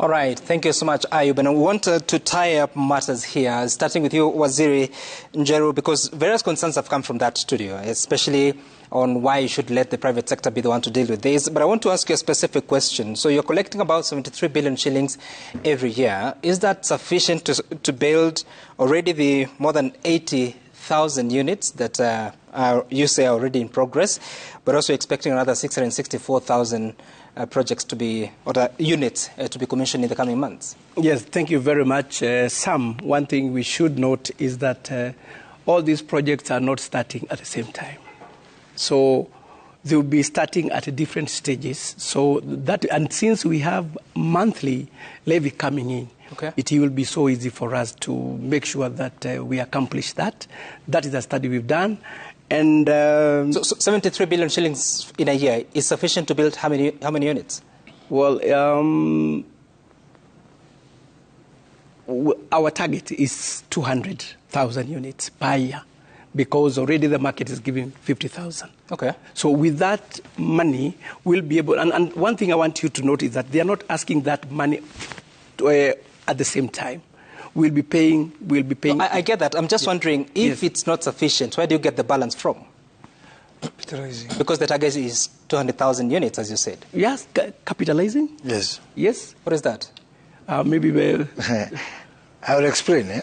All right, thank you so much, Ayub. And I want to tie up matters here, starting with you, Zachary Njeru, because various concerns have come from that studio, especially on why you should let the private sector be the one to deal with this. But I want to ask you a specific question. So you're collecting about 73 billion shillings every year. Is that sufficient to build already the more than 80,000 units that you say are already in progress, but also expecting another 664,000 projects to be, or units to be commissioned in the coming months? Yes, thank you very much. One thing we should note is that all these projects are not starting at the same time. So they will be starting at different stages. So that, and since we have monthly levy coming in, okay, it will be so easy for us to make sure that we accomplish that. That is a study we've done. And so 73 billion shillings in a year is sufficient to build how many units? Well, our target is 200,000 units per year, because already the market is giving 50,000. Okay. So with that money, we'll be able. And one thing I want you to note is that they are not asking that money at the same time. We'll be paying. No, I get that. I'm just wondering, if it's not sufficient, where do you get the balance from? Capitalizing. Because the target is 200,000 units, as you said. Yes, capitalizing. Yes. Yes. What is that? Maybe. I will explain.